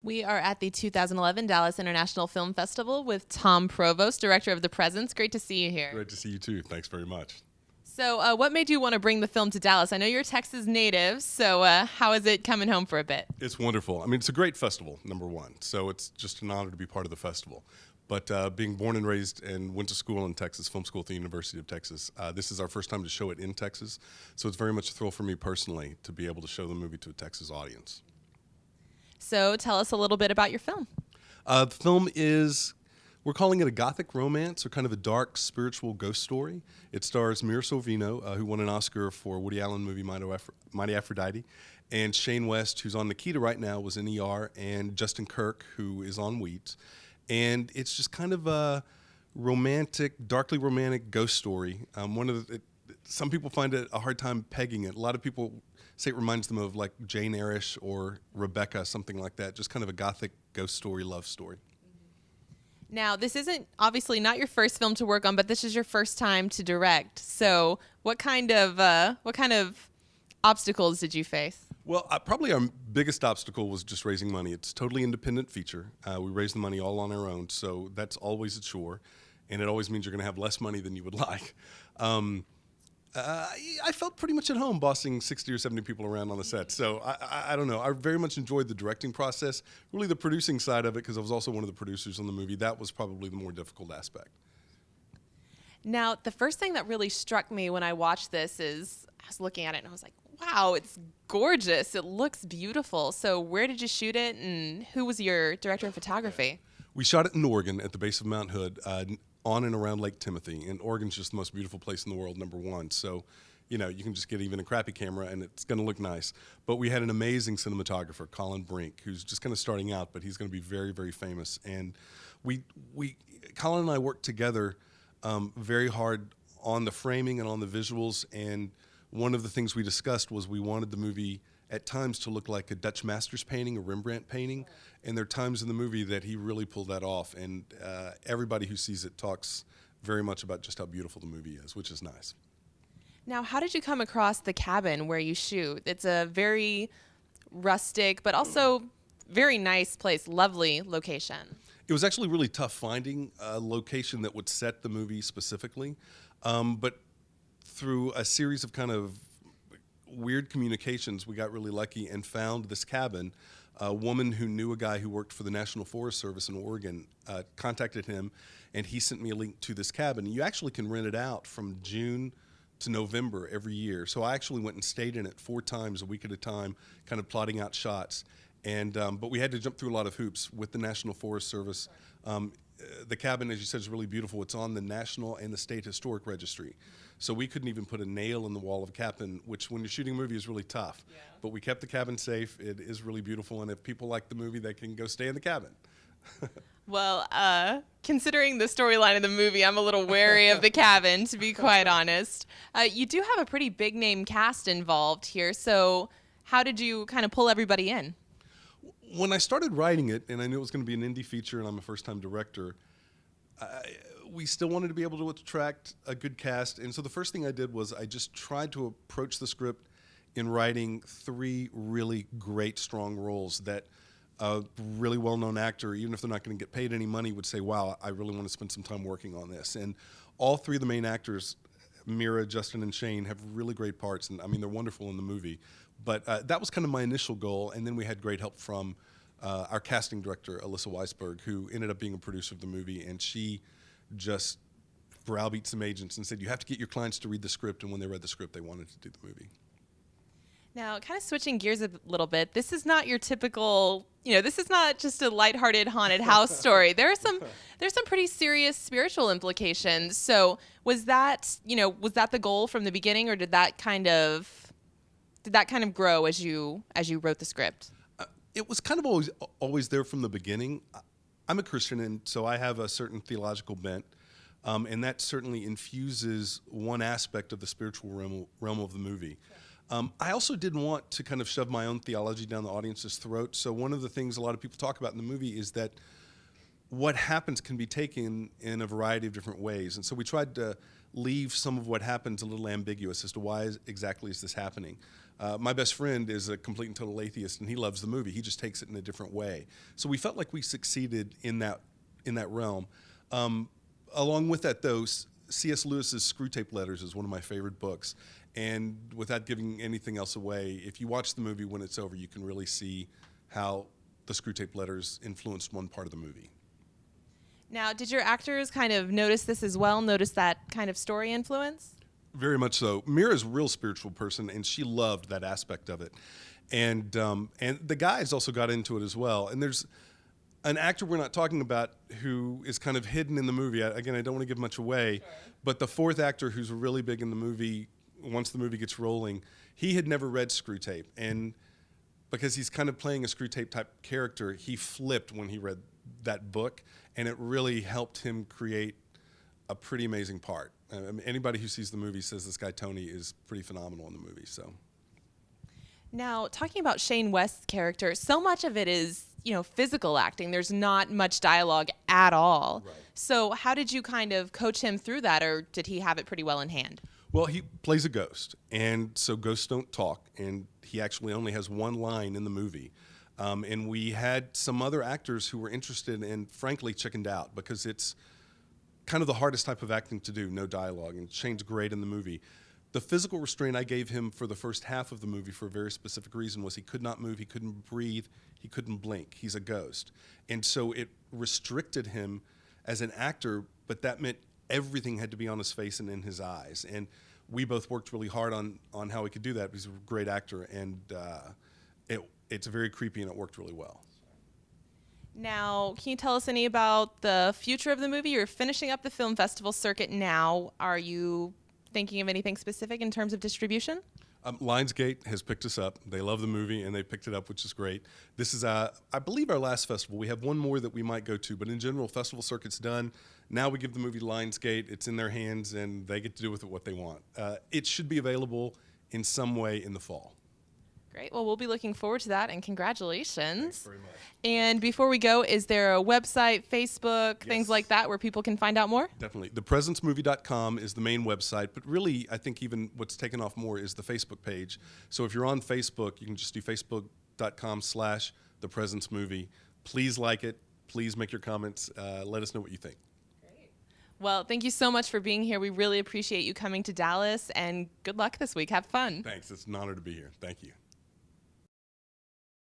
We are at the 2011 Dallas International Film Festival with Tom Provost, director of The Presence. Great to see you here. Great to see you too. Thanks very much. So what made you want to bring the film to Dallas? I know you're a Texas native, so how is it coming home for a bit? It's wonderful. I mean, it's a great festival, number one. So it's just an honor to be part of the festival. But being born and raised and went to school in Texas, film school at the University of Texas, this is our first time to show it in Texas. So it's very much a thrill for me personally to be able to show the movie to a Texas audience. So tell us a little bit about your film. The film is, we're calling it a gothic romance or kind of a dark spiritual ghost story. It stars Mira Sorvino, who won an Oscar for Woody Allen movie Mighty Aphrodite, and Shane West, who's on Nikita right now, was in ER, and Justin Kirk, who is on Wheat. And it's just kind of a romantic, darkly romantic ghost story. Some people find it a hard time pegging it. A lot of people say it reminds them of like Jane Eyre-ish or Rebecca, something like that. Just kind of a gothic ghost story, love story. Now, this isn't obviously not your first film to work on, but this is your first time to direct. So what kind of obstacles did you face? Well, probably our biggest obstacle was just raising money. It's a totally independent feature. We raise the money all on our own, so that's always a chore, and it always means you're going to have less money than you would like. I felt pretty much at home bossing 60 or 70 people around on the set, so I don't know. I very much enjoyed the directing process, really the producing side of it, because I was also one of the producers on the movie. That was probably the more difficult aspect. Now, the first thing that really struck me when I watched this is I was looking at it and I was like, wow, it's gorgeous. It looks beautiful. So where did you shoot it, and who was your director of photography? We shot it in Oregon at the base of Mount Hood, on and around Lake Timothy. And Oregon's just the most beautiful place in the world, number one. So, you know, you can just get even a crappy camera and it's going to look nice. But we had an amazing cinematographer, Colin Brink, who's just kind of starting out, but he's going to be very, very famous. And Colin and I worked together very hard on the framing and on the visuals. And one of the things we discussed was we wanted the movie at times to look like a Dutch master's painting, a Rembrandt painting, and there are times in the movie that he really pulled that off, and everybody who sees it talks very much about just how beautiful the movie is, which is nice. Now, how did you come across the cabin where you shoot? It's a very rustic, but also very nice place, lovely location. It was actually really tough finding a location that would set the movie specifically, but through a series of kind of weird communications, we got really lucky and found this cabin. A woman who knew a guy who worked for the National Forest Service in Oregon contacted him, and he sent me a link to this cabin. You actually can rent it out from June to November every year. So I actually went and stayed in it 4 times a week at a time, kind of plotting out shots. And but we had to jump through a lot of hoops with the National Forest Service. The cabin, as you said, is really beautiful. It's on the National and the State Historic Registry. So we couldn't even put a nail in the wall of a cabin, which when you're shooting a movie is really tough. Yeah. But we kept the cabin safe. It is really beautiful. And if people like the movie, they can go stay in the cabin. Well, considering the storyline of the movie, I'm a little wary of the cabin, to be quite honest. You do have a pretty big name cast involved here. So how did you kind of pull everybody in? When I started writing it, and I knew it was going to be an indie feature, and I'm a first-time director, we still wanted to be able to attract a good cast. And so the first thing I did was I just tried to approach the script in writing 3 really great, strong roles that a really well-known actor, even if they're not going to get paid any money, would say, wow, I really want to spend some time working on this. And all 3 of the main actors, Mira, Justin, and Shane, have really great parts. And I mean, they're wonderful in the movie. But that was kind of my initial goal. And then we had great help from our casting director, Alyssa Weisberg, who ended up being a producer of the movie. And she just browbeat some agents and said, you have to get your clients to read the script. And when they read the script, they wanted to do the movie. Now, kind of switching gears a little bit, this is not your typical, this is not just a lighthearted haunted house story. There's some pretty serious spiritual implications. So was that the goal from the beginning, or did that kind of grow as you wrote the script? It was kind of always there from the beginning. I'm a Christian, and so I have a certain theological bent, and that certainly infuses one aspect of the spiritual realm of the movie. I also didn't want to kind of shove my own theology down the audience's throat, so one of the things a lot of people talk about in the movie is that what happens can be taken in a variety of different ways. And so we tried to leave some of what happens a little ambiguous as to why exactly is this happening. My best friend is a complete and total atheist, and he loves the movie. He just takes it in a different way. So we felt like we succeeded in that realm. Along with that, though, C.S. Lewis's Screwtape Letters is one of my favorite books. And without giving anything else away, if you watch the movie when it's over, you can really see how the Screwtape Letters influenced one part of the movie. Now, did your actors kind of notice this as well, notice that kind of story influence? Very much so. Mira's a real spiritual person, and she loved that aspect of it. And the guys also got into it as well. And there's an actor we're not talking about who is kind of hidden in the movie. Again, I don't want to give much away, sure. But the fourth actor who's really big in the movie, once the movie gets rolling, he had never read Screwtape. And because he's kind of playing a Screwtape type character, he flipped when he read that book, and it really helped him create a pretty amazing part. I mean, anybody who sees the movie says this guy Tony is pretty phenomenal in the movie. So, now talking about Shane West's character, so much of it is physical acting. There's not much dialogue at all. Right. So how did you kind of coach him through that, or did he have it pretty well in hand? Well, he plays a ghost, and so ghosts don't talk, and he actually only has one line in the movie. And we had some other actors who were interested and frankly chickened out because it's kind of the hardest type of acting to do, no dialogue, and Shane's great in the movie. The physical restraint I gave him for the first half of the movie for a very specific reason was he could not move, he couldn't breathe, he couldn't blink. He's a ghost. And so it restricted him as an actor, but that meant everything had to be on his face and in his eyes. And we both worked really hard on how we could do that. He's a great actor, and it's very creepy, and it worked really well. Now, can you tell us any about the future of the movie? You're finishing up the film festival circuit now. Are you thinking of anything specific in terms of distribution? Lionsgate has picked us up. They love the movie, and they picked it up, which is great. This is, I believe, our last festival. We have one more that we might go to, but in general, festival circuit's done. Now we give the movie to Lionsgate. It's in their hands, and they get to do with it what they want. It should be available in some way in the fall. Great. Well, we'll be looking forward to that, and congratulations. Thanks very much. And before we go, is there a website, Facebook, things like that, where people can find out more? Definitely. ThePresenceMovie.com is the main website, but really, I think even what's taken off more is the Facebook page. So if you're on Facebook, you can just do Facebook.com/ThePresenceMovie. Please like it. Please make your comments. Let us know what you think. Great. Well, thank you so much for being here. We really appreciate you coming to Dallas, and good luck this week. Have fun. Thanks. It's an honor to be here. Thank you.